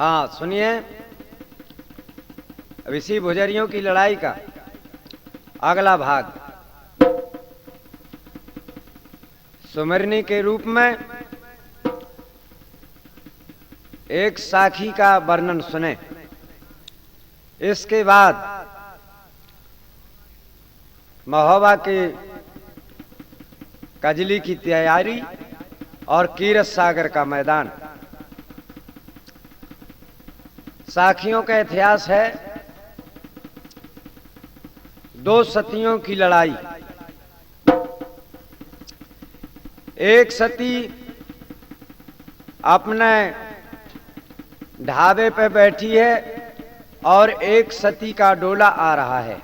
हाँ सुनिए, अब इसी भुजरियों की लड़ाई का अगला भाग सुमरनी के रूप में एक साखी का वर्णन सुने। इसके बाद महोबा के कजली की तैयारी और कीरत सागर का मैदान। साखियों का इतिहास है दो सतियों की लड़ाई। एक सती अपने ढाबे पे बैठी है और एक सती का डोला आ रहा है।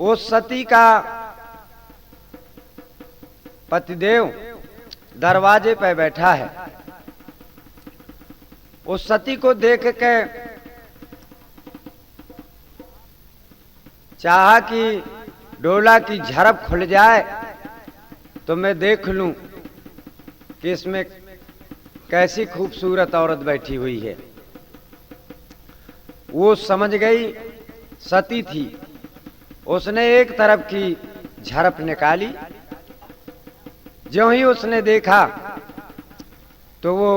उस सती का पतिदेव दरवाजे पे बैठा है। उस सती को देख के चाहा कि डोला की झड़प खुल जाए तो मैं देख लूं कि इसमें कैसी खूबसूरत औरत बैठी हुई है। वो समझ गई सती थी। उसने एक तरफ की झड़प निकाली। ज्यों ही उसने देखा तो वो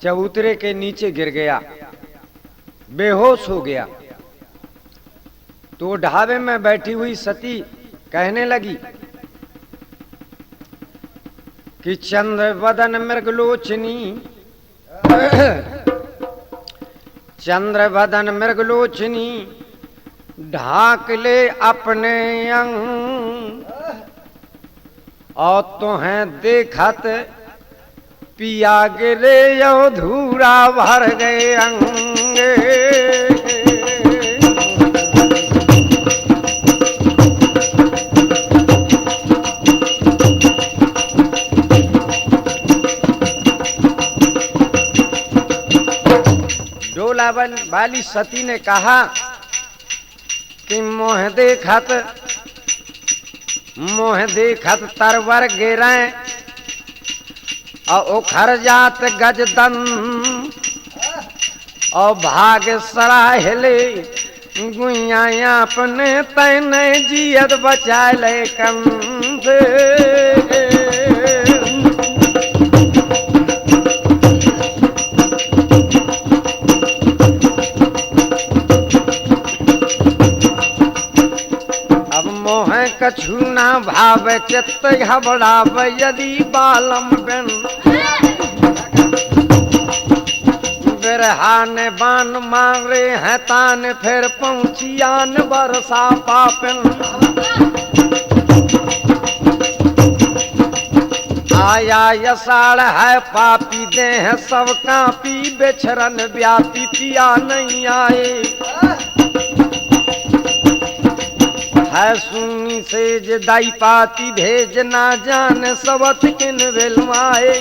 चबूतरे के नीचे गिर गया, बेहोश हो गया। तो ढाबे में बैठी हुई सती कहने लगी कि चंद्र वदन मृगलोचनी चंद्र वदन मृगलोचनी ढाक ले अपने अंग और तुम्हें देखत पिया गिरे यो धूरा भर गए अंगे। डोला वाली सती ने कहा कि मोह देखत तरवर गिरें और उखर जात गजदन और भाग सराहले गुइया अपने तैन जियत बचा ले कंध। कछु ना भाव चित्त घबराव यदि बालम बिन बिरहा ने बान मारे हैं तान फिर पहुंचियान बरसा पापिन। आया यसाड़ है पापी देह सब कापी बेछरन व्यापी पिया नहीं आए है सुनी से जदाई पाती भेज ना जान सबत किन वेलवाए।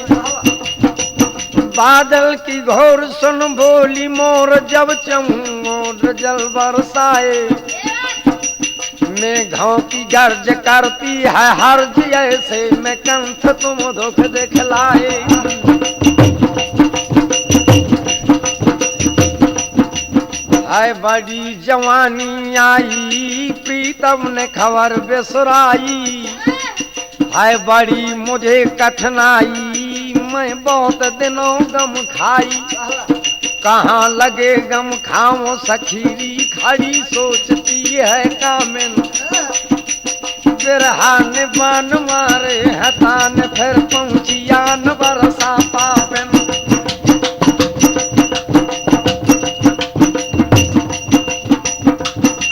बादल की घोर सुन बोली मोर जब चमोर जल बरसाए। मेघों की गर्ज करती है हर्ज ऐसे में कंठ तुम दुख दिखलाए। है बड़ी जवानी आई प्रीतम ने खबर बिसराई। है बड़ी मुझे कठिनाई मैं बहुत दिनों गम खाई। कहाँ लगे गम खाओ सखीरी खड़ी सोचती है कामिन। बिरहा ने बान मारे हतान फिर पहुंचियान बरसा पापिन।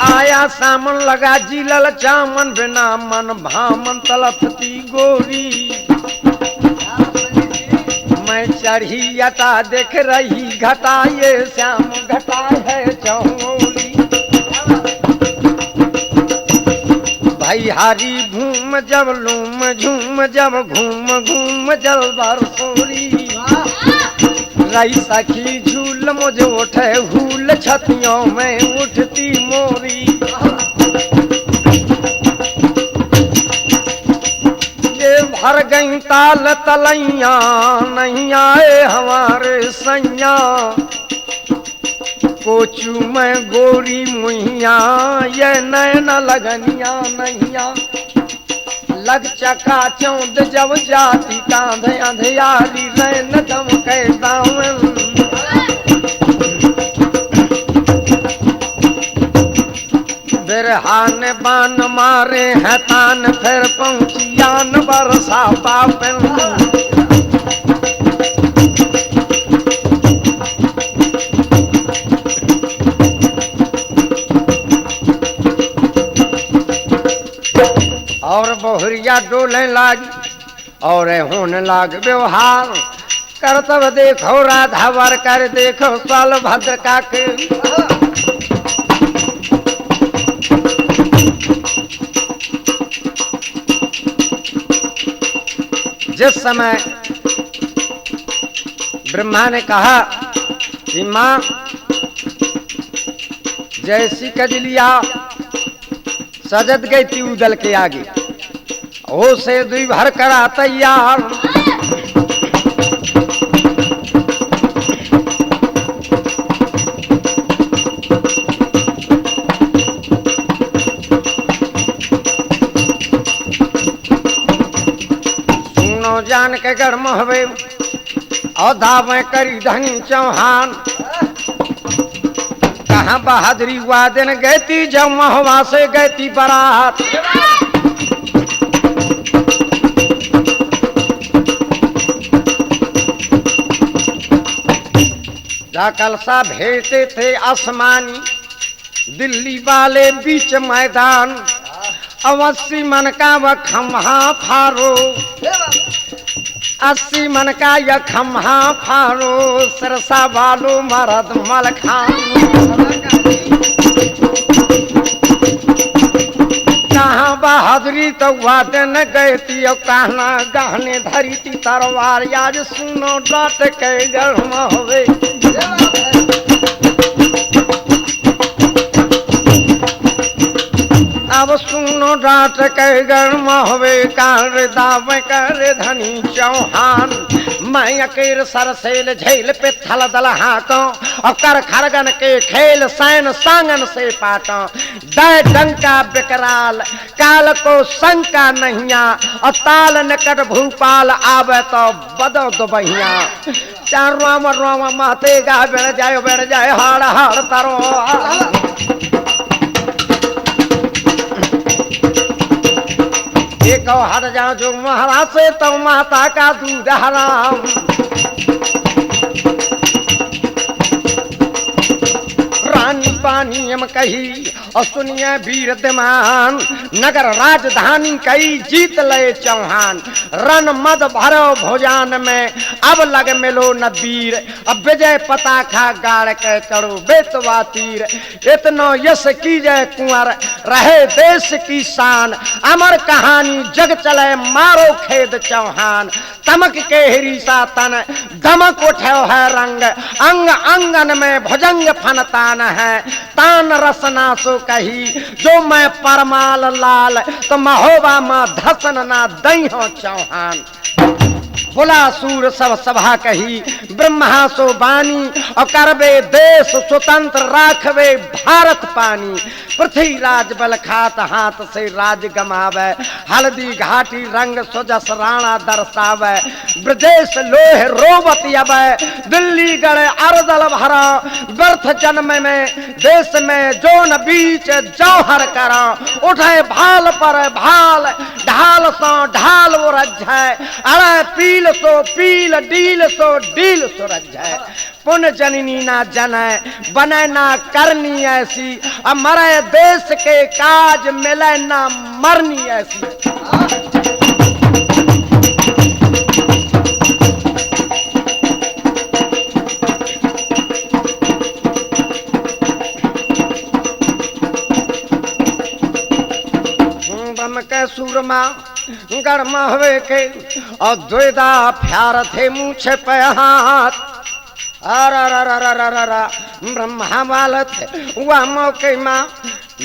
आया सामन लगा जिलल चामन बिना मन भामन तलपती गोरी। मैं चढ़ी अटा देख रही घटा ये श्याम घटा है चौली। भाई हारी भूम जब लूम झूम जब घूम घूम जल बरसोरी। रही सखी झूल मुझे उठे हुल छतियों में उठती मोरी। ये भर गई ताल तलैया नहीं आए हमारे नैया कोचू में गोरी मुहिया ये नैन लगनिया नैया लग चका चौंद जब जाती कांध अंधियारी रैन दम के दामन बिरहान बान मारे हैं तान फिर पहुंचियान बरसा पापन और बहुरिया डोले लागी और होने लाग व्यवहार करतब देखो राधा वर कर देखो साल भद्र का के जिस समय ब्रह्मा ने कहा कि मां जैसी कजलिया सजद गई थी उदल के आगे हो से दुई भर करा तैयार सुनो जान के गर्म हवे और दावे करी धनी चौहान कहाँ बहादुरी हुआ दिन गई थी जब महवा से गई थी बारात जा कलसा भेजते थे आसमानी दिल्ली वाले बीच मैदान अब 80 मन का वह खम्हा फारो 80 मन का यह खम्हा फारो सरसा वालो मरद मल खान कहाँ बहादुरी तो हुआ दिन गए थी और कहना गहने धरी थी तरवार आज सुनो डांट के गर्म होवे अब सुनो डांट के गर्म होवे कार दावे कर धनी चौहान मैं अकेर सरसेल झेल पे थल दल हाको और कर खरगन के खेल सैन सांगन से पाटो दय डंका बिकराल काल को शंका नहिया और ताल निकट भूपाल आवे तो बदो दुबहिया चार राम राम माते गा बेड़ जाए हाड़ हाड़ तरो एक हट जाओ जो महाराज से तो माता का दूध हराम रानी पानी हम कही और सुनिए वीर दिमान नगर राजधानी कई जीत ले चौहान रन मद भरो भोजान में अब लग मिलो न वीर अब विजय पताखा गाड़ के चढ़ो बेतवा तीर इतनो यश की जय कुंवर रहे देश की शान अमर कहानी जग चले मारो खेद चौहान तमक के हिरीसा तन दमक उठो है रंग अंग अंगन में भुजंग फनतान है तान रसना सो कही जो मैं परमाल लाल तो महोबा मां धसन ना दई हो चौहान बोला सूर सब सभा कही ब्रह्मा सो बानी और करबे देश स्वतंत्र राखवे भारत पानी पृथ्वीराज बल खात हाथ से राज गमावे हल्दी घाटी रंग सुजस राणा दर्शावे ब्रजेश लोह रोवती अबे दिल्ली गढ़ अरदल भरा व्यर्थ जन्म में देश में जोन बीच जौहर करा उठे भाल पर भाल ढाल सो ढाल वो रज्झे अरे पील सो पील डील सो डील सो रज्झे पुण्य जननी ना जने बने ना करनी ऐसी मरे देश के काज मिले ना मरनी ऐसी बम के सूरमा गरमा हुए के और द्वेदा प्यार थे मुँह पे हाथ ब्रह्मा वालत हुआ मौके माँ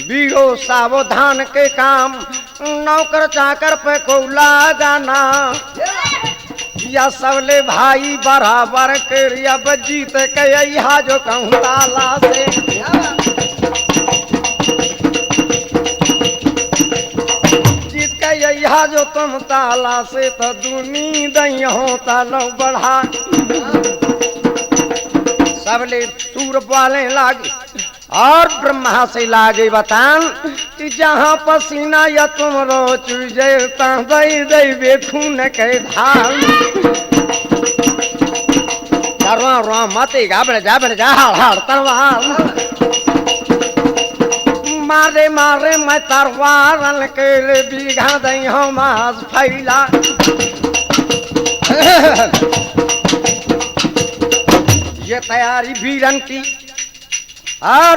बीड़ो सावधान के काम नौकर चाकर पे को लगाना या सबले भाई बराबर के अब जीत के यहाँ जो कहूँ ताला से जीत के यहाँ जो तुम ताला से तो दुनी दई हो तालो बढ़ा सबले सूर वाले लागे और ब्रह्मा से लागे बतान कि जहाँ पसीना या तुम रो चुजे दई दई बेखून के धान मते गाबड़ जाबड़ जा हाड़ तलवार मारे मारे मैं तलवार के बीघा दई हो मास फैला ये तैयारी वीरन की और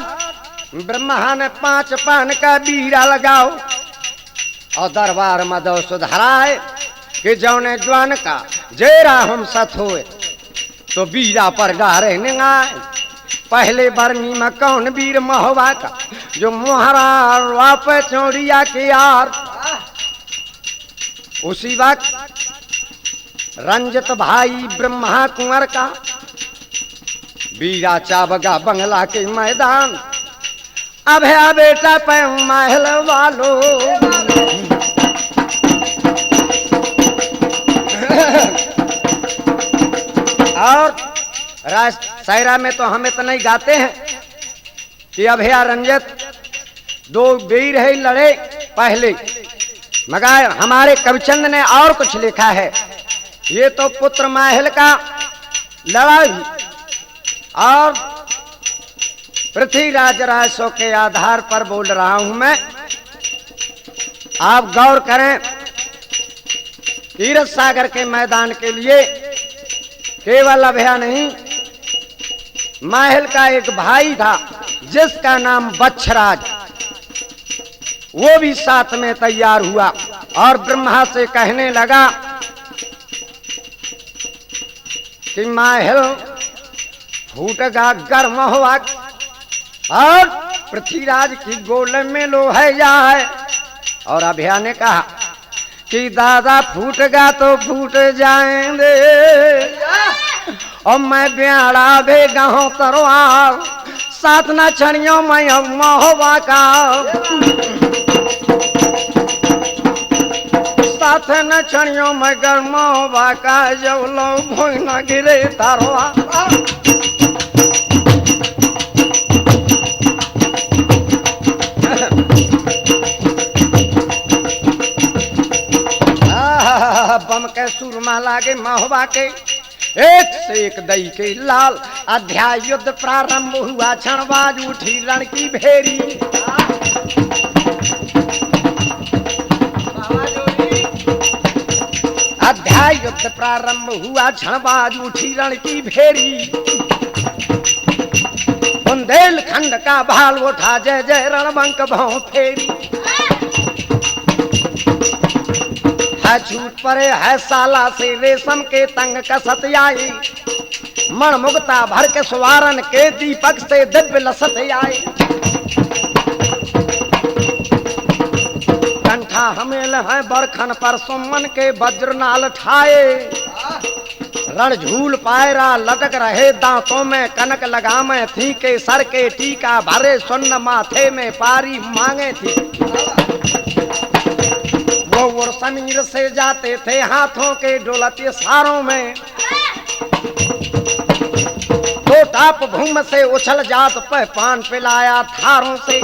ब्रह्मा ने 5 पान का बीरा लगाओ और दरबार में दो सुधराए कि जौने ज्वान का जेरा हम सत होए तो बीरा पर गारे निगाए पहले बरनी में कौन वीर महोबा का जो मोहरा वाप चौड़िया के यार उसी वक्त रंजित भाई ब्रह्मा कुंवर का बीरा चाबगा बंगला के मैदान अब है बेटा पे महल वालो और शायरा में तो हम इतना ही गाते हैं कि अब है रंजित 2 वीर है लड़े पहले मगर हमारे कविचंद ने और कुछ लिखा है ये तो पुत्र महल का लड़ाई और पृथ्वीराज राजसो के आधार पर बोल रहा हूं मैं आप गौर करें तीरथ सागर के मैदान के लिए केवल अभया नहीं महल का एक भाई था जिसका नाम बच्छराज वो भी साथ में तैयार हुआ और ब्रह्मा से कहने लगा कि महल फूटगा गर्म हुआ और पृथ्वीराज की गोले में लोहे जाए और अभया ने कहा कि दादा फूटगा तो फूट जाएंगे और मैं ब्याड़ा भेगा हूँ तरवार साथ न छड़ियों मैं अब महोबा का साथ न छड़ियों मैं गर्मोबा का जब लो भोई न गिरे तरवा बम के सुरमा लागे महोबा के एक से एक दई के लाल अध्याय युद्ध प्रारंभ हुआ क्षणबाज उठी रण की भेरी अध्याय युद्ध प्रारंभ हुआ क्षणबाज उठी रण की भेरी बुंदेलखंड का भाल उठा जय जय रणबंक भौं फेरी है छूट परे है साला से रेशम के तंग कसत आई मण मुक्ता भर के सुवारन के दीपक से दिव्य लसत आई कंठा हमेल है बरखन पर सुमन के वज्रनाल ठाए रण झूल पायरा लटक रहे दांतों में कनक लगामे थी के सर के टीका भरे सुन्न माथे में पारी मांगे थी वो समीर से जाते थे हाथों के डोलते सारों में तो टाप भूम से उछल जात पे पान पिलाया थारों से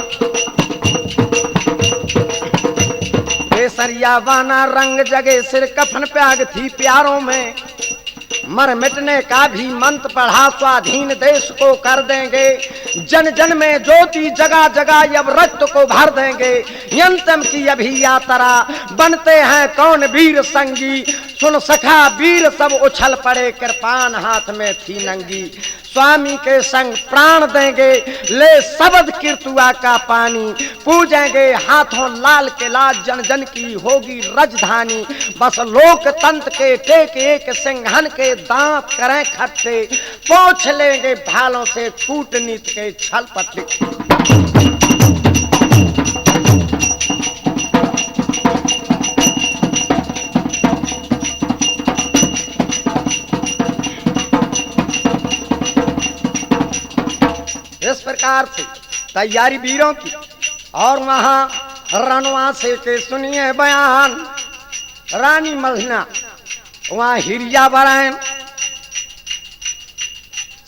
केसरिया बाना रंग जगे सिर कफन प्याग थी प्यारों में मर मिटने का भी मंत्र पढ़ा स्वाधीन देश को कर देंगे जन जन में ज्योति जगह जगह अब रक्त को भर देंगे यंतम की अभी यात्रा बनते हैं कौन वीर संगी सुन सखा वीर सब उछल पड़े कृपान हाथ में थी नंगी स्वामी के संग प्राण देंगे ले शब्द कीर्तुआ का पानी पूजेंगे हाथों लाल के लाल जन जन की होगी राजधानी बस लोकतंत्र के टेक एक सिंहन के दांत करें खट्टे पोंछ लेंगे भालों से कूटनीति के छल पट्टे प्रकार से तैयारी वीरों की। और वहां रनवा से के सुनिए बयान, रानी मलना वहां हिरिया बरान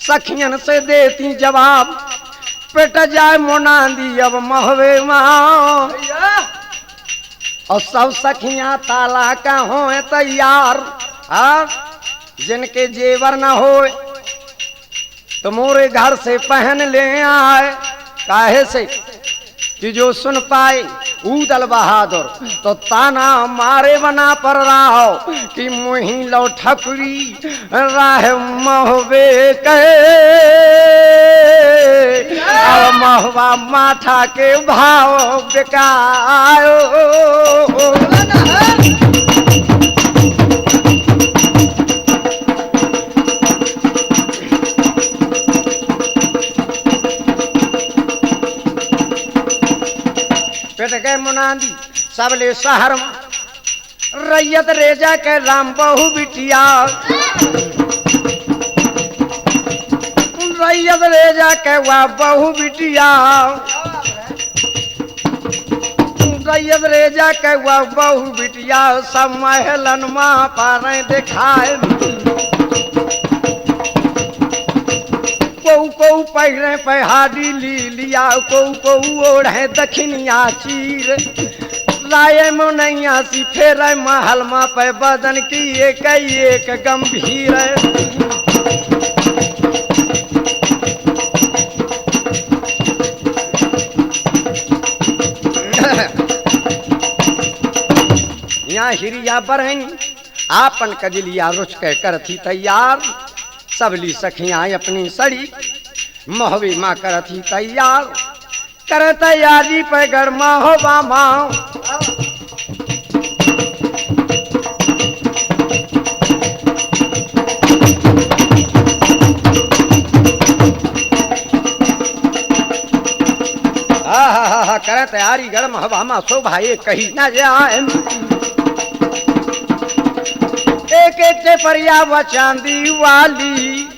सखियन से देती जवाब, पेट जाए मोनांदी अब महवे मां। और सब सखियां ताला का हो तैयार, जिनके जेवर न हो तो मोरे घर से पहन ले आए। काहे से कि जो सुन पाए ऊदल बहादुर तो ताना मारे बना पर रहो कि मुही लो ठकुरी राह महवे कहे। अब महवा माथा के भाव बिकायो। पेट गए मुनादी सबले शहर में, रैयत रेजा के राम बहु बिटिया। रैयत रेजा के वह बहु बिटिया, रैयत रेजा के वह बहु बिटिया। सब महलन माँ पारे दिखाए, को पहले पहाड़ी ली लिया, को ओढ़े दक्षिणिया चीर। राय मुनैया सी फेर महल मा पे बदन की एक गंभीर। यहाँ हिरिया बरहनी आपन कजलिया रुच के करथी तैयार। सबली सखियां अपनी सड़ी महवी माँ करथी तैयार। कर तैयारी पे गरमा हो बामा, कर तैयारी गर्म हवा शोभा ये कही न जाए। एक एक परिया व चांदी वाली,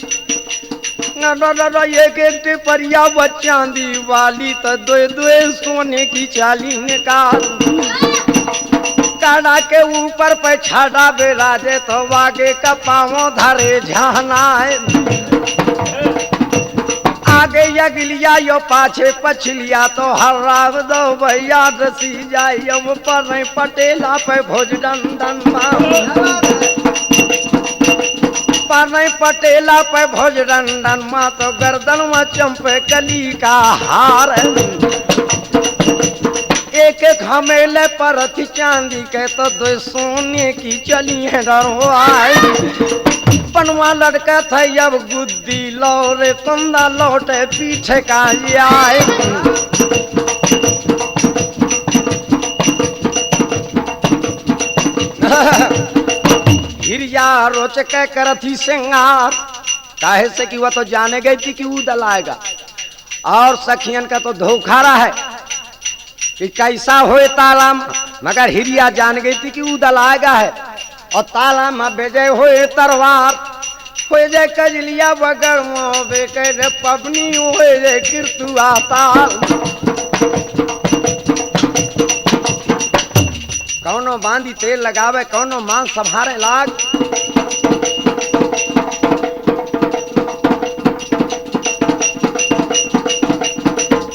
एक परिया व चांदी वाली तो दो सोने की चाली निकाल। काड़ा के ऊपर पे छाड़ा बेराजे तो वागे का पाँव धरे झानाए। आगे यगलिया यो पाछे पछलिया तो हर राव दो भैया रसी जाय। अब पर पटेला पे भोज डंडन पर पटेला पे भोज डंडन माँ तो गर्दन में चंपे कली का हार। एक एक हमेले पर थी चांदी के तो दो सोने की चली है डरो आए। पनवा लड़का था अब गुद्दी लौरे कुंदा लौटे पीछे का आए। हिरिया रोच के करथी सिंगार। काहे से कि वह तो जाने गई थी कि उदल आएगा। और सखियन का तो धोखा रहा है कि कैसा होए ताला, मगर हिरिया जान गई थी कि उदल आएगा है। और ताला में बेजे होए तरवार, हो जाए कजलिया बगर बेटे पबनी होए जाए कीर्तुआ ताल। कौनो बांधी तेल लगावे, कौनो मांग संभारे लाग।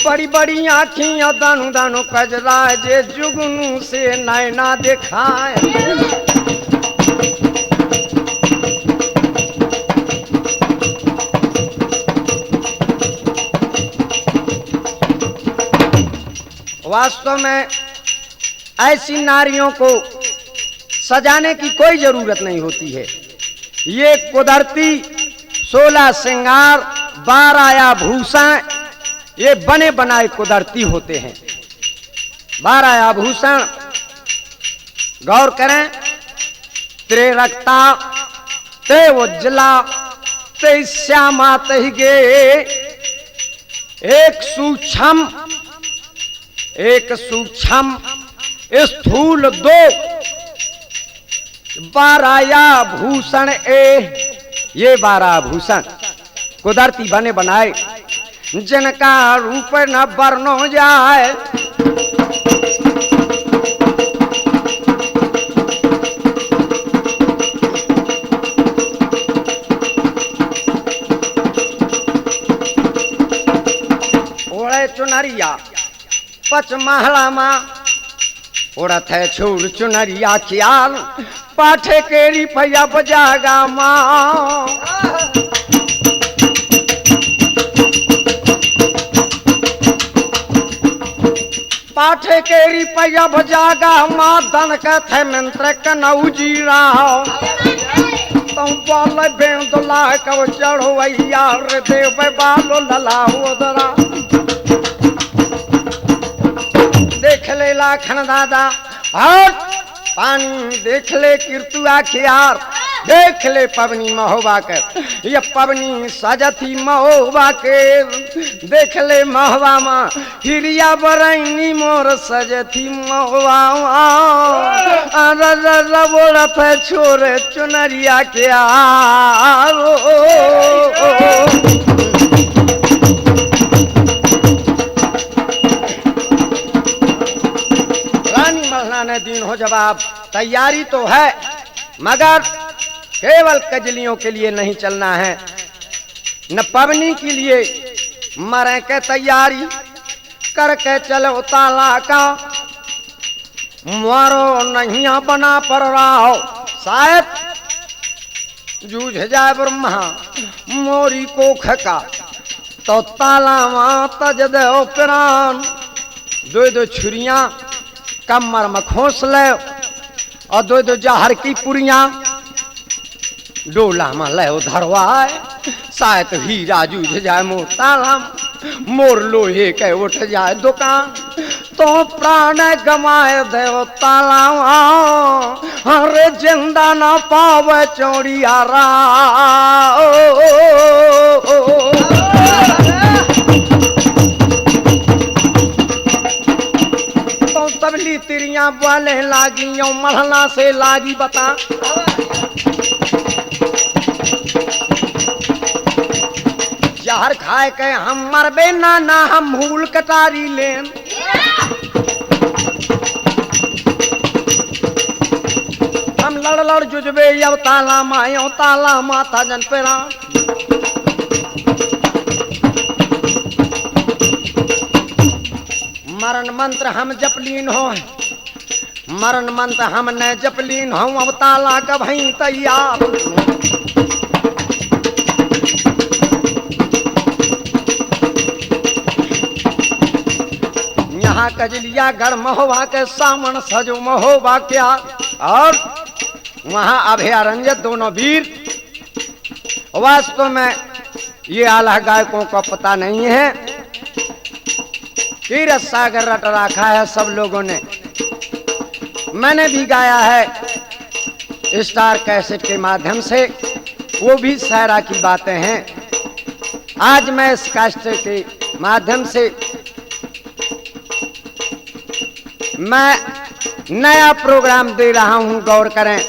बड़ी बड़ी आँखियां दानु दानु कजरा जे जुगनू से नैना दिखाए। वास्तव में ऐसी नारियों को सजाने की कोई जरूरत नहीं होती है। ये कुदरती 16 श्रृंगार 12 आभूषण ये बने बनाए कुदरती होते हैं। 12 आभूषण गौर करें, त्रे रक्ता ते उज्जला ते श्यामा ते गे। एक सूक्ष्म स्थूल 2 12 आभूषण ये 12 आभूषण कुदरती बने बनाए। जिनका रूप न वर्णो जाए। ओढ़े चुनरिया पच महला माँ उड़त है छोड़ चुनरिया ख्याल पाठे केरी भैया बजागा माँ। पाठे केरी भैया बजागा माँ धन कथे मंत्र कनऊ जी राव तुम बोल बेंदुला कव चढ़ो भैया देव बालो लला उदरा। देख ले लाखन दादा और पानी देख ले कीर्तुआ खियार देख ले पवनी महोबा के ये पवनी सजती महोबा के देख ले महोबा माँ हिरिया बरैनी मोर सजती महोबा बोलत है छोरे चुनरिया के रानी मल्हाना ने दिन हो जवाब तैयारी तो है मगर केवल कजलियों के लिए नहीं चलना है न पवनी के लिए मरे के तैयारी करके चलो ताला का मारो नहीं बना पर रहा शायद जूझ जाए ब्रह्मा मोरी को खका तो ताला तज दे प्राण दो दो छुरियां कमर में खोस ले और दो दो जहर की पुरियां डोला में ले धरवाए शायद हीरा जूझ जाए मोर ताला मोर लोहे के उठ जाए दुकान तो प्राण गमाए देव ताला अरे जिंदा ना पावे चोरिया रा तो तबली तिरियां बोले लागी यो मलहना से लागी बता जहर खाए के हम मरबे ना हम मूल कटारी लेन हम लड़ जुजबे अब ताला मायो ताला माता जन पेरा मरण मंत्र हम जपलीन हो मरण मंत्र हमने जपलीन हो अब ताला का भई तैयार यहाँ कजलिया गढ़ महोबा के सामन सजो महोबा क्या और वहाँ अभयारण्य दोनों वीर वास्तव में ये आला गायकों को पता नहीं है तीरथ सागर रट रखा है सब लोगों ने मैंने भी गाया है स्टार कैसेट के माध्यम से वो भी शायरा की बातें हैं आज मैं इस कैसेट के माध्यम से मैं नया प्रोग्राम दे रहा हूं गौर करें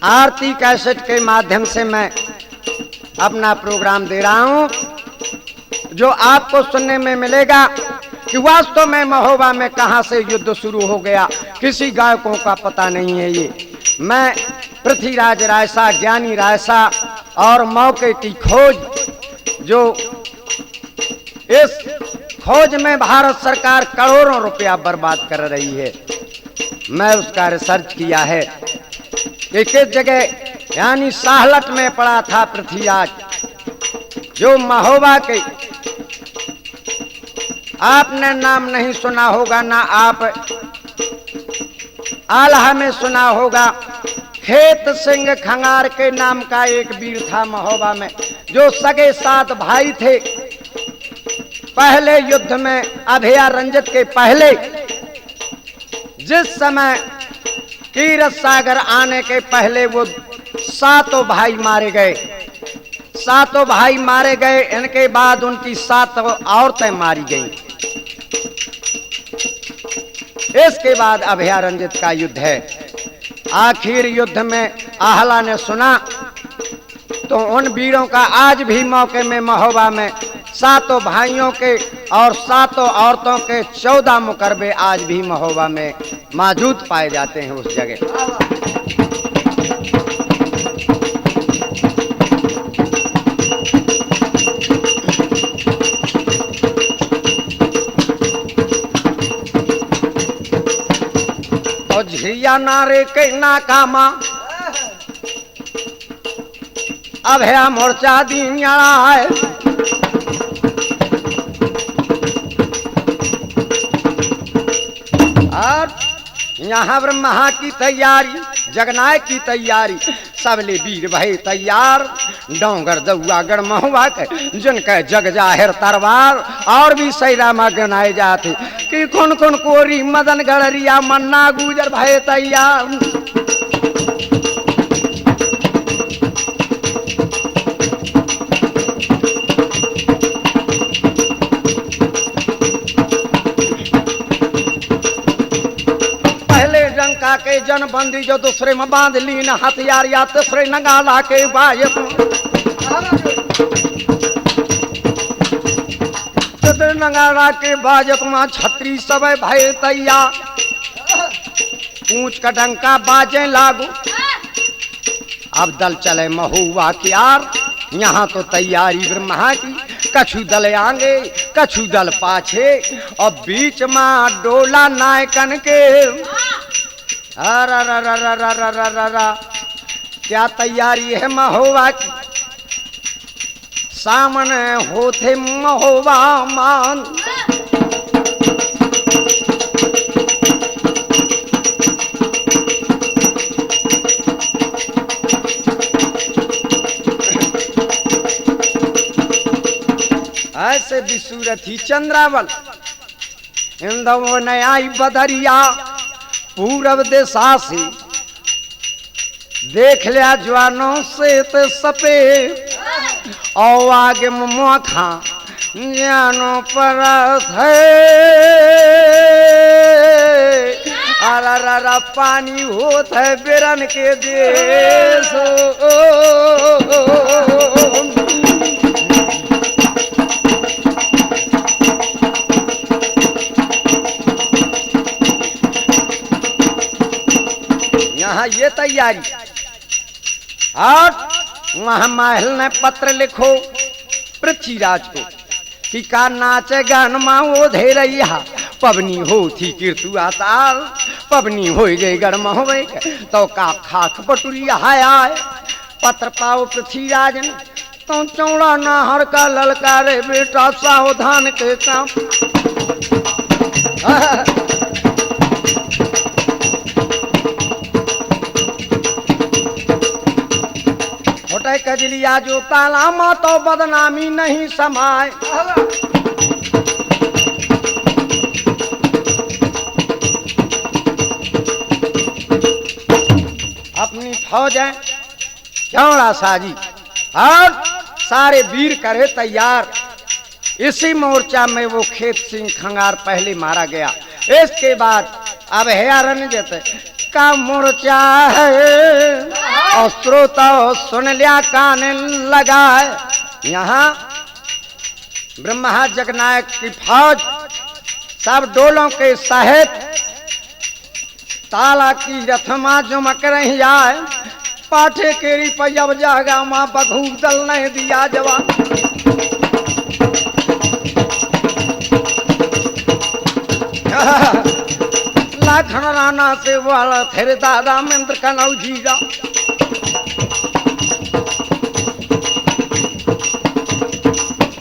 आरती कैसेट के माध्यम से मैं अपना प्रोग्राम दे रहा हूं जो आपको सुनने में मिलेगा कि वास्तव में महोबा में कहां से युद्ध शुरू हो गया किसी गायकों का पता नहीं है। ये मैं पृथ्वीराज रायसा ज्ञानी रायसा और मौके की खोज जो इस खोज में भारत सरकार करोड़ों रुपया बर्बाद कर रही है मैं उसका रिसर्च किया है कि किस जगह यानी साहलट में पड़ा था पृथ्वीराज जो महोबा के आपने नाम नहीं सुना होगा ना आप आल्हा में सुना होगा खेत सिंह खंगार के नाम का एक वीर था महोबा में जो सगे 7 भाई थे पहले युद्ध में अभयारण्य के पहले जिस समय तीरथ सागर आने के पहले वो 7 भाई मारे गए 7 भाई मारे गए इनके बाद उनकी 7 औरतें मारी गईं इसके बाद अभयारण्य का युद्ध है आखिर युद्ध में आहला ने सुना तो उन वीरों का आज भी मौके में महोबा में सातों भाइयों के और सातों औरतों के 14 मुकरबे आज भी महोबा में मौजूद पाए जाते हैं उस जगह। और झिया नारे के नाकामा अब है मोर्चा दिन है और यहाँ ब्रह्मा की तैयारी जगनायक की तैयारी सबले वीर भाई तैयार डोंगर दौआ महुआ के जिनके जग जाहिर तरवार और भी सही रामा गनाए जाते कि कौन कौन कोरी मदन गड़रिया मन्ना गुजर भाई तैयार। लंका के जनबंदी जो दूसरे में बांध लीन हथियार या तीसरे नगाला के बायत नगाड़ा के बाजत में छतरी सब भय तैयार पूंछ का डंका बाजे लागू अब दल चले महुआ की यार यहाँ तो तैयारी ब्रह्मा की कछु दल आगे कछु दल पाछे और बीच में डोला नायकन के क्या तैयारी है महोबा की सामने होते महोबा मान ऐसे विसूरथी चंद्रावल इंदो ने आई बदरिया पूरब दिशा से देख लिया जवानों से तो सपे और आगे मुखा जानो पर अरा पानी होत है बिरन के देश यहाँ ये तैयारी और महामहल ने पत्र लिखो पृथ्वीराज को कि का नाचे गान वो धे रही पबनी हो थी कीर्तु आताल पबनी हो गई गर्म हो तो का खाक पटुरी आए पत्र पाओ पृथ्वीराज ने तो चौड़ा नाहर का ललकारे बेटा सावधान के काम कजलिया जो ताला मा तो बदनामी नहीं समाए अपनी फौज है चौड़ा साजी और सारे वीर करे तैयार। इसी मोर्चा में वो खेत सिंह खंगार पहले मारा गया। इसके बाद अब है रणजीत का मोर्चा है और श्रोता सुन लिया कान लगाए। यहाँ ब्रह्मा जगनायक की फौज सब डोलों के सहित ताला की रथमा जुमक रही आए पाठे केरी पैब जागा माँ बघू दल नहीं दिया जवान लाखन राना से वाला थे दादा मिंद्र कनौ जीरा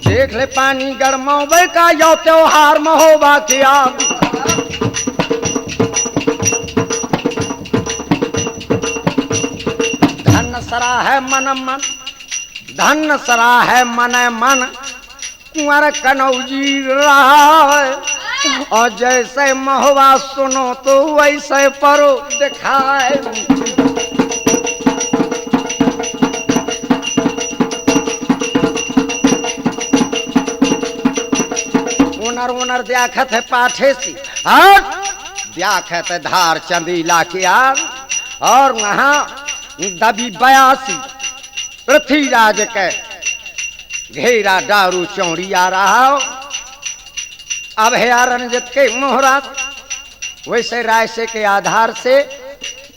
देख ले पानी गरमावे का यो त्योहार महोबा की आग धन सरा है मन मन धन सरा है मन मन कुंवर कनौजी रहा और जैसे महुआ सुनो तो वैसे परो दिखाए। उनर उनर द्याखत है पाठे सी और द्याखत है धार चंदीला की आर और वहाँ दबी 82 पृथ्वीराज के घेरा दारू चौड़ी आ रहा हो। अभयारण्य के मोहरा वैसे रायसे के आधार से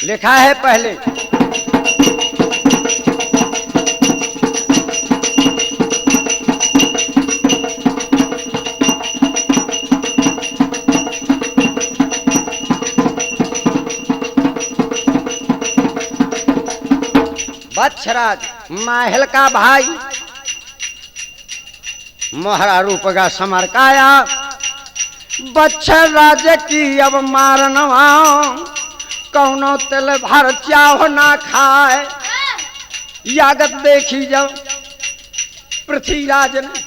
लिखा है पहले बच्छराज महल का भाई मोहरा रूप का समरकाया बच्छराज की अब मारनवा कौनो तिल भर चाव ना खाए। यागत देखी जब पृथ्वीराज ने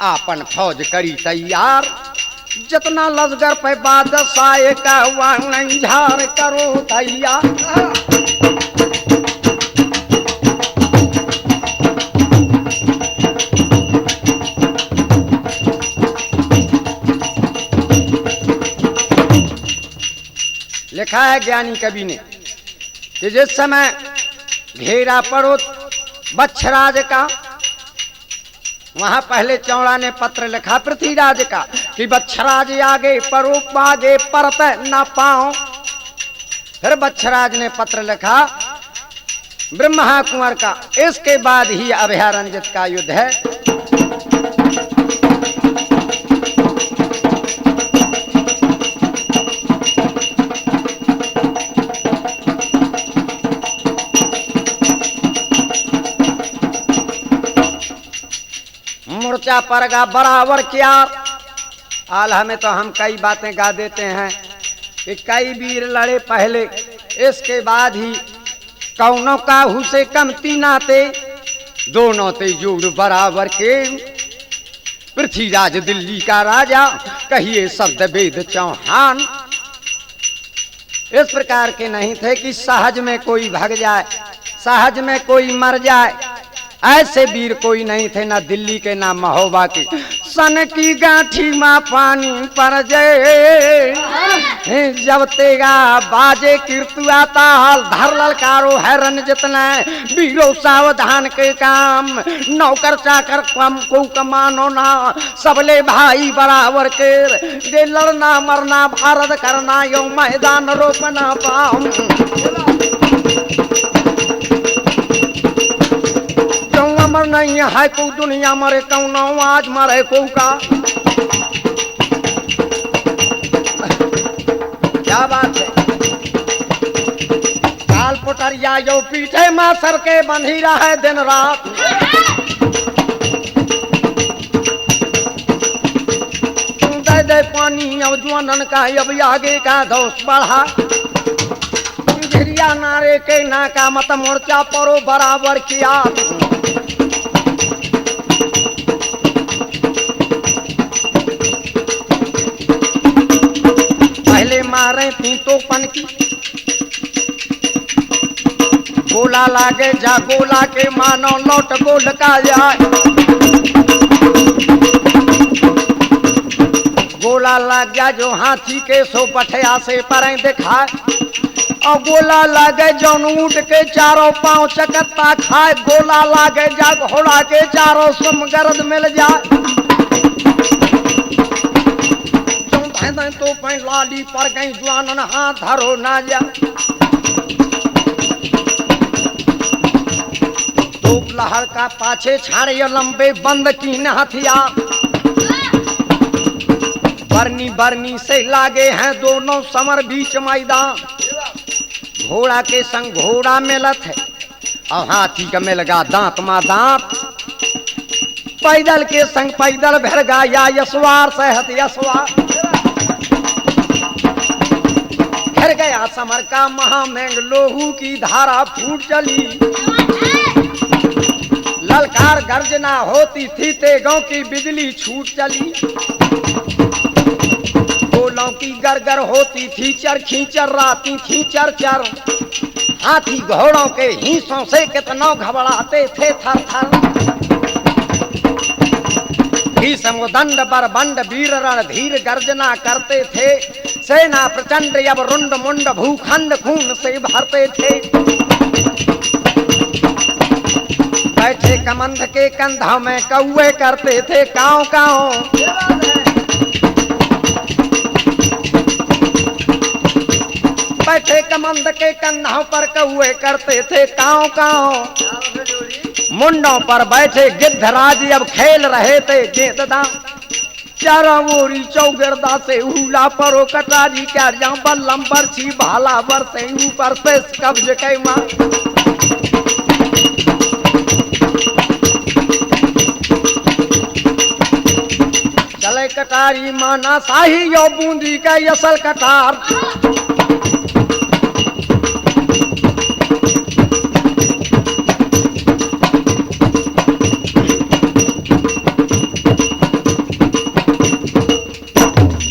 आपन फौज करी तैयार जितना लश्कर पे बादशाह का हुआ नहीं झार करो तैयार। लिखा है ज्ञानी कवि ने कि जिस समय घेरा पड़ो बच्छराज का वहां पहले चौड़ा ने पत्र लिखा पृथ्वीराज का कि बच्छराज आगे परो आगे परत न पाओ। फिर बच्छराज ने पत्र लिखा ब्रह्मा कुंवर का। इसके बाद ही अभयारण्य का युद्ध है। मोर्चा पर गा बराबर किया। आल्हा में तो हम कई बातें गा देते हैं कि कई वीर लड़े पहले, इसके बाद ही कौनों का हुसे कमती नाते दोनों ते जोड़ बराबर के। पृथ्वीराज दिल्ली का राजा कहिए शब्द वेद चौहान। इस प्रकार के नहीं थे कि सहज में कोई भाग जाए, सहज में कोई मर जाए। ऐसे वीर कोई नहीं थे, ना दिल्ली के ना महोबा के। सन की गांठी माँ पानी पर जय जब तेगा बाजे कीर्तुआ ताल धर ललकारो है रन जितना वीरो सावधान के काम। नौकर चाकर कम को कमानो ना सबले भाई बराबर के। जे लड़ना मरना भारत करना यो मैदान रोकना पाऊं। अमर नहीं है को दुनिया मरे कौनो आज मरे को का। क्या बात है। काल पुटरिया यो पीछे मां सर के बंधी रहा है दिन रात। दे दे पानी अब जुआनन का अब आगे का दोष बढ़ा। घिरिया नारे के ना का मत मोर्चा परो बराबर किया। पहले मारे पीतो पन की गोला लागे जा गोला के मानो लौट गोल का जाए। गोला लग गया जो हाथी के सो पठया से परें दिखाए। और गोला लागे जो ऊंट के चारों पांव चकत्ता खाए। गोला लागे जा घोड़ा के चारों सुम गर्द मिल जाए। तो पैं लाली पर गई जुआनन हाथ धरो ना जा। तो लहर का पाछे छाड़े लंबे बंद की न हथियार। बरनी बरनी से लागे हैं दोनों समर बीच मैदान। घोड़ा के संग घोड़ा मिलत है और हाथी का मिल गा दांत मा दांत। पैदल के संग पैदल भर गा या यशवार सहत यशवार। घर गया समर का महामेंग लोहू की धारा फूट चली। ललकार गर्जना होती थी तेगों की बिजली छूट चली। गोलों की गरगर होती थी चर खींचर राती थी चर चर। हाथी घोड़ों के हिंसों से कितनों घबराते थे थर थर। भीष्म दंड बरबंड वीर रणधीर गर्जना करते थे। सेना प्रचंड अब रुंड मुंड भूखंड खून से भरते थे। बैठे कमंद के कंधा में कौए करते थे काँव काँव। बैठे कमंद के कंधों पर कौए करते थे काँव काँव। मुंडों पर बैठे गिद्धराज अब खेल रहे थे गेंददां। चारों ओरी चौगिरदा से हुला परो कटारी क्या बल्लम बरछी भाला बरसे ऊपर से कब्ज के मां। चले कटारी माना शाही यो बूंदी का असल कटार।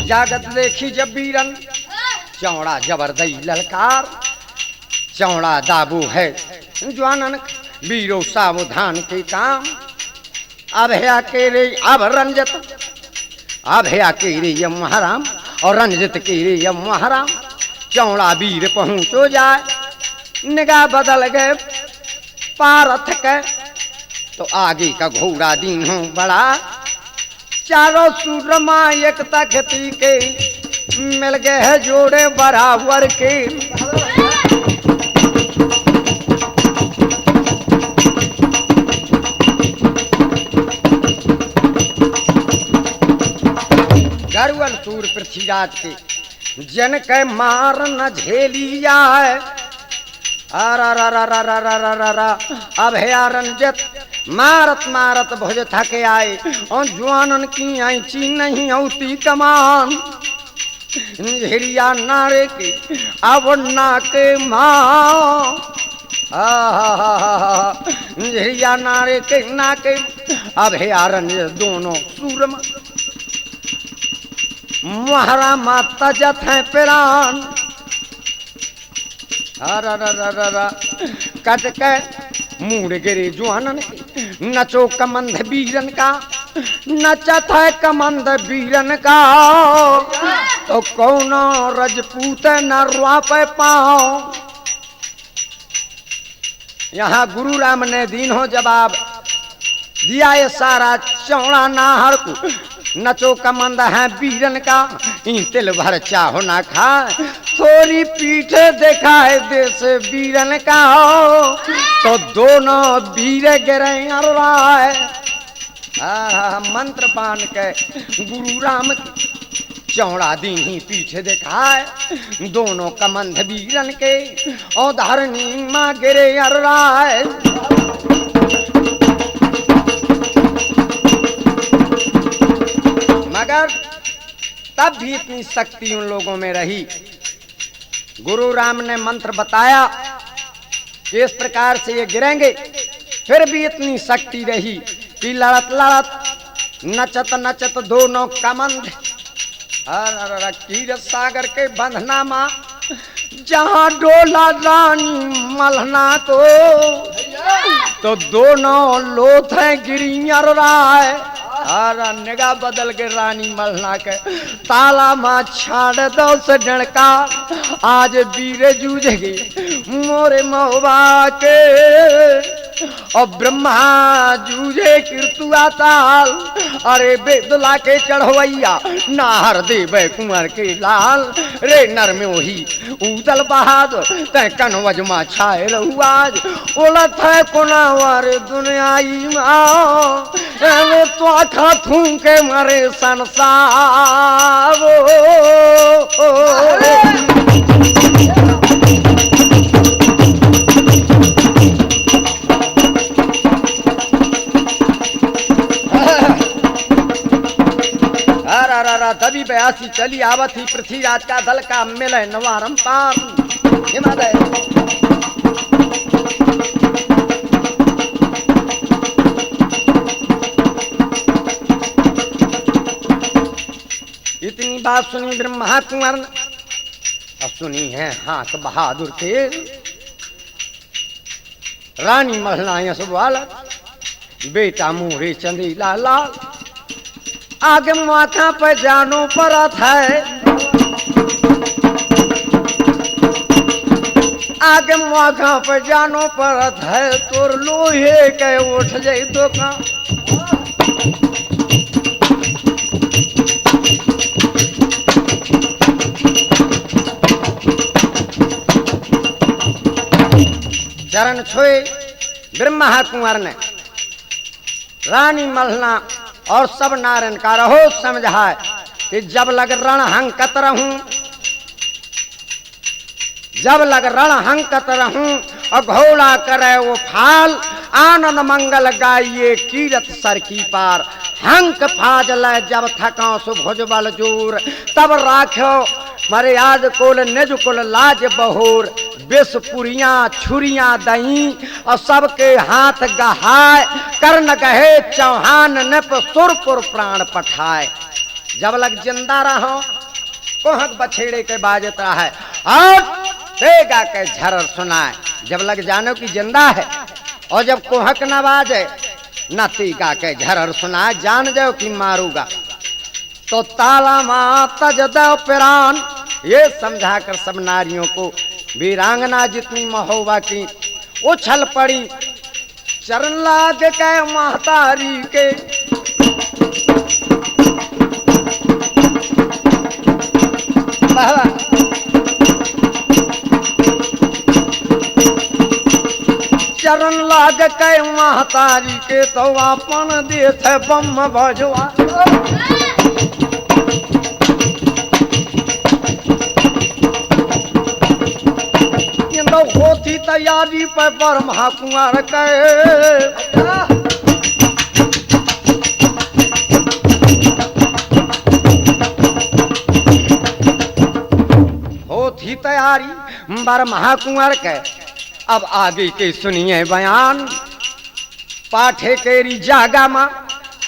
जागत देखी जब बीरन चौड़ा जबरदई ललकार। चौड़ा दाबू है जवानन बीरो सावधान के काम। अभया के रे अब रंजत अभया के रे यम महाराम और रंजत के रे यम महाराम। चौड़ा वीर पहुंचो जाए निगाह बदल गए पारथ के तो आगे का घोड़ा दीन हो बड़ा। चारों सूरमा एक तख्ती के मिल गए है जोड़े बराबर के। गरुड़ सूर पृथ्वीराज के जन के मार न झेलिया है। अभया रंजत मारत मारत भुज थके आए और जवानन की आईची नहीं होती कमान। झिरिया नारे के अब नाके माँ झिरिया नारे के नाके अभया रंजत दोनों सूरमा महारा माता जत है पिरान। कट के मूड गिरे जुआनन के नचो कमंद बीरन का। नचत है कमंद बीरन का तो कौन रजपूत न रुआपे पाओ। यहाँ गुरु राम ने दीन हो जवाब दिया ये सारा चौड़ा नाहर को। नचो कमंद है बीरन का इन तिल भर चाहो ना खा। थोड़ी पीठ देखा है देश बीरन का तो दोनों वीर गिरे अरवाए। मंत्र पान के गुरु राम चौड़ा दीन ही पीठ देखा है दोनों कमंद बीरन के और धरनी माँ गिरे अरवाए। मगर तब भी इतनी शक्ति उन लोगों में रही। गुरु राम ने मंत्र बताया कि इस प्रकार से ये गिरेंगे। फिर भी इतनी शक्ति रही कि लड़त लड़त नचत नचत दोनों कमंद कीरत सागर के बंधना माँ जहाँ डोला रानी मलना तो दोनों लोथे गिरियर राय। निगाह बदल के रानी मलना के ताला माँ छाड़ दो से डणका। आज वीर जूझेगी मोरे महुआ के और ब्रह्मा जूझे कीर्तुआ ताल। अरे बेदला के चढ़वैया नाहर देवे कुंवर के लाल। रे नर में वही उदल बहादुर तय कनवज माँ छाए रहू आज। उलत है कुनावर दुनियाई माँ तो आखा थूके मरे संसार। तभी बयासी चली आवत ही पृथ्वीराज का दल का मिले नवारम पार हिमालय। इतनी बात सुनी ब्रह्मा कुंवर ने अब सुनी है हाथ बहादुर के रानी महलाया सब वाला बेटा मोरे चंदेला लाल। आगे माथा पे जानो परत है आगे मौका पर जानो पड़त है तोर लोहे के उठ जाई दुकान। चरण छुए ब्रह्मा कुंवर ने रानी मल्हना और सब नारायण का रहो समझाए कि जब लग रण हंकत रहूं, जब लग रण हंकत रहूं और घोड़ा करे वो फाल, आनंद मंगल गाइए कीरत सर की पार। हंक फाजल जब थका सुभुज बल जोर, तब राख्यो मर्याद कुल निज कुल लाज बहोर। विष पुरियां छुरियां दही और सबके हाथ गहाय, कर्ण गहे चौहान नप सुरपुर प्राण पठाए। जब लग जिंदा रहो कोहक बछेड़े के बाजत रहा है और तेगा के झरर सुनाए। जब लग जानो कि जिंदा है और जब कोहक न बाजे न तीगा के झरर सुनाए, जान जाओ कि मारूगा। तो ताला माँ तज दो पिरान, ये समझाकर सब नारियों को वीरांगना जितनी महोबा की उछल पड़ी। चरण लाग के महतारी के चरण लाग के महतारी के तो अपन देथ बम भजवा। होती तैयारी पर ब्रह्मा कुंवर के होती तैयारी ब्रह्मा कुंवर के। अब आगे के सुनिए बयान, पाठे केरी जागा माँ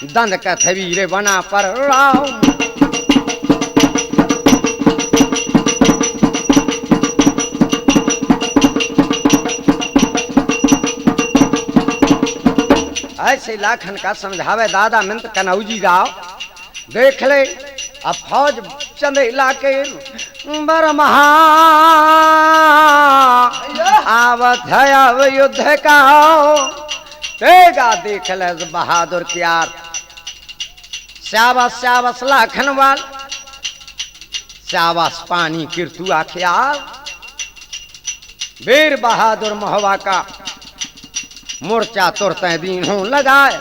दंड कथवीर बना पर राम। ऐसे लाखन का समझावे दादा मिंत कनौजी राव। देख ले अब फौज चंदेला के बरमहा आवत है अब युद्ध का। तेगा देख ले बहादुर प्यार, श्यावस श्यावस लाखन वाल, श्यावस पानी किरतु आख्याल। वीर बहादुर महोबा का मोर्चा तुरते दिन हूं लगाए।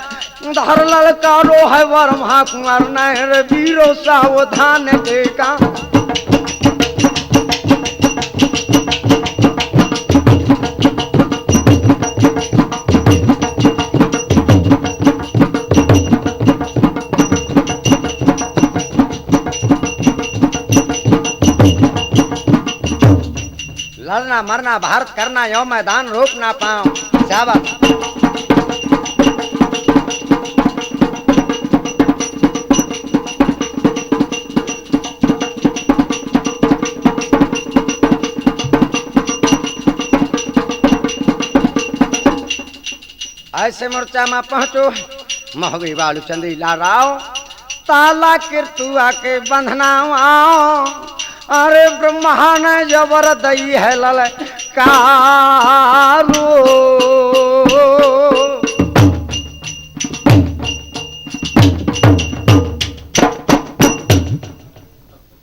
धर ललकारो है ब्रह्मा कुंवर नहर, वीरो सावधान देखा। लड़ना मरना भारत करना यो मैदान रोक ना पाओ। शाबाश। ऐसे मोर्चा में पहुंचो महवी वालू चंदीला राव। ताला किरतुआ के बंधना आओ। अरे ब्रह्मा ने जबर दई है ललकारो।